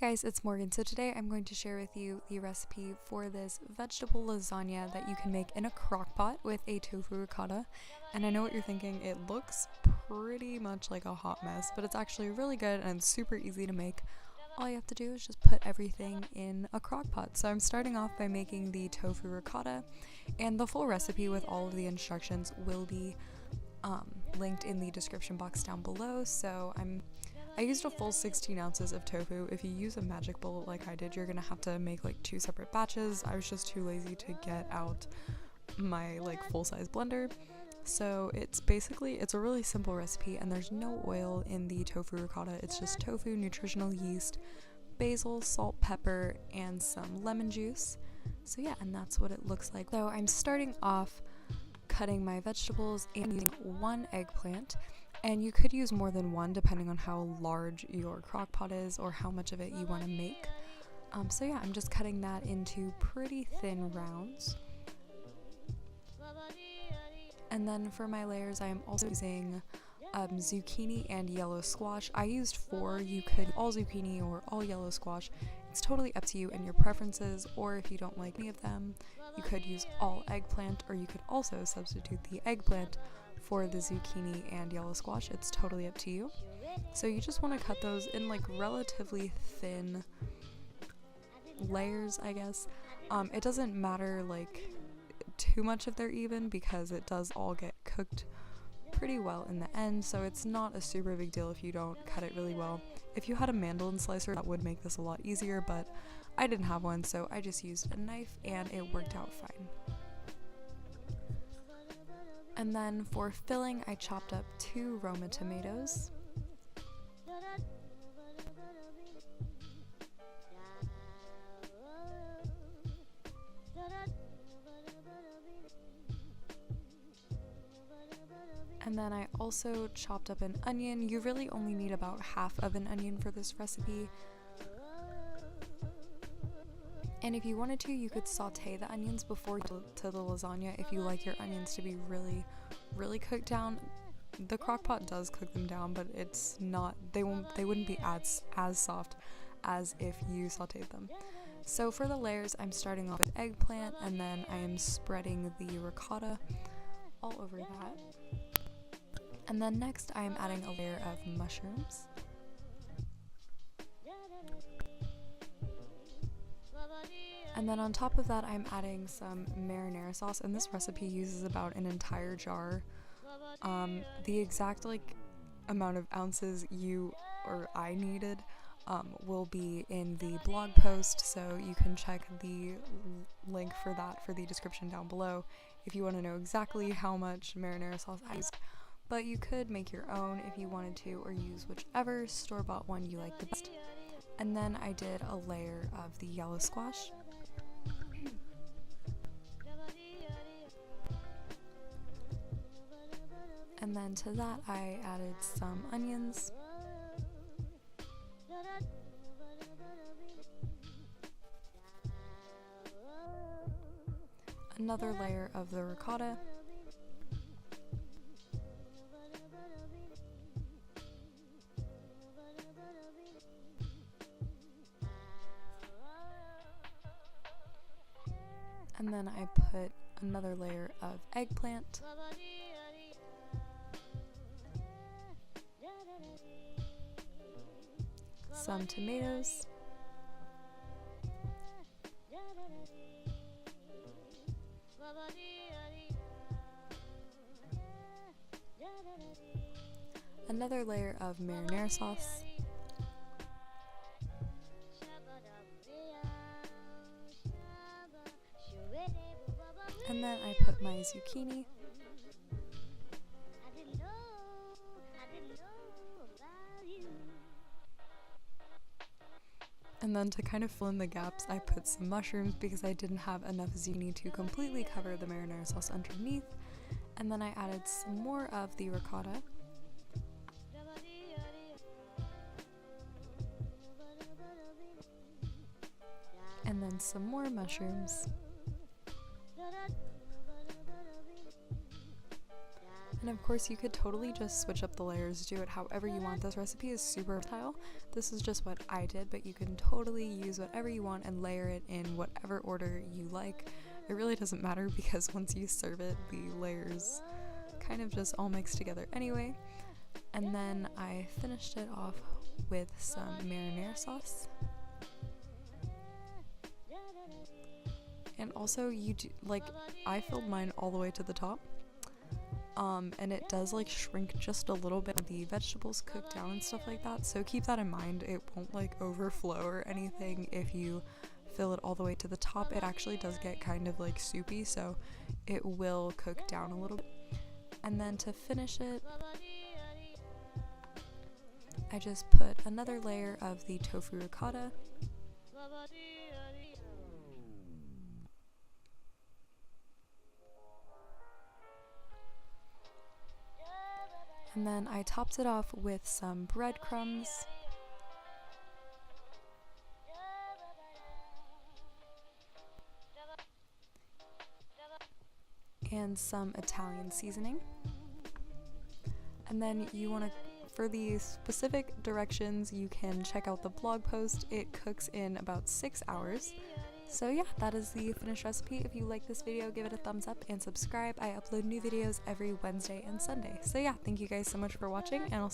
Guys, it's Morgan. So today I'm going to share with you the recipe for this vegetable lasagna that you can make in a crock pot with a tofu ricotta. And I know what you're thinking, it looks pretty much like a hot mess, but it's actually really good and it's super easy to make. All you have to do is just put everything in a crock pot. So I'm starting off by making the tofu ricotta, and the full recipe with all of the instructions will be linked in the description box down below. So I used a full 16 ounces of tofu. If you use a magic bullet like I did, you're gonna have to make like 2 separate batches. I was just too lazy to get out my full-size blender. So it's a really simple recipe, and there's no oil in the tofu ricotta. It's just tofu, nutritional yeast, basil, salt, pepper, and some lemon juice. So yeah, and that's what it looks like. So I'm starting off cutting my vegetables and using 1 eggplant. And you could use more than 1 depending on how large your crock pot is or how much of it you want to make. So yeah, I'm just cutting that into pretty thin rounds. And then for my layers, I am also using zucchini and yellow squash. I used 4. You could all zucchini or all yellow squash. It's totally up to you and your preferences, or if you don't like any of them, you could use all eggplant, or you could also substitute the eggplant for the zucchini and yellow squash. It's totally up to you. So you just want to cut those in relatively thin layers, I guess. It doesn't matter too much if they're even, because it does all get cooked pretty well in the end, so it's not a super big deal if you don't cut it really well. If you had a mandolin slicer, that would make this a lot easier, but I didn't have one, so I just used a knife and it worked out fine. And then for filling, I chopped up 2 Roma tomatoes. And then I also chopped up an onion. You really only need about half of an onion for this recipe. And if you wanted to, you could saute the onions before you to the lasagna if you like your onions to be really, really cooked down. The crock pot does cook them down, but it's not, they wouldn't be as soft as if you sauteed them. So for the layers, I'm starting off with eggplant, and then I am spreading the ricotta all over that. And then next, I am adding a layer of mushrooms. And then on top of that, I'm adding some marinara sauce, and this recipe uses about an entire jar. The exact amount of ounces you or I needed will be in the blog post, so you can check the link for that for the description down below if you want to know exactly how much marinara sauce I used. But you could make your own if you wanted to, or use whichever store-bought one you like the best. And then I did a layer of the yellow squash. And then to that I added some onions. Another layer of the ricotta. And then I put another layer of eggplant. Some tomatoes. Another layer of marinara sauce. And then I put my zucchini. And then to kind of fill in the gaps, I put some mushrooms because I didn't have enough zucchini to completely cover the marinara sauce underneath. And then I added some more of the ricotta. And then some more mushrooms. And of course you could totally just switch up the layers, do it however you want. This recipe is super versatile. This is just what I did, but you can totally use whatever you want and layer it in whatever order you like. It really doesn't matter because once you serve it, the layers kind of just all mix together anyway. And then I finished it off with some marinara sauce. And also I filled mine all the way to the top. And it does like shrink just a little bit when the vegetables cook down and stuff like that, so keep that in mind. It won't like overflow or anything if you fill it all the way to the top. It actually does get kind of like soupy, so it will cook down a little bit. And then to finish it, I just put another layer of the tofu ricotta. And then I topped it off with some breadcrumbs. And some Italian seasoning. And then you want to, for the specific directions, you can check out the blog post. It cooks in about 6 hours. So yeah, that is the finished recipe. If you like this video, give it a thumbs up and subscribe. I upload new videos every Wednesday and Sunday. So yeah, thank you guys so much for watching, and I'll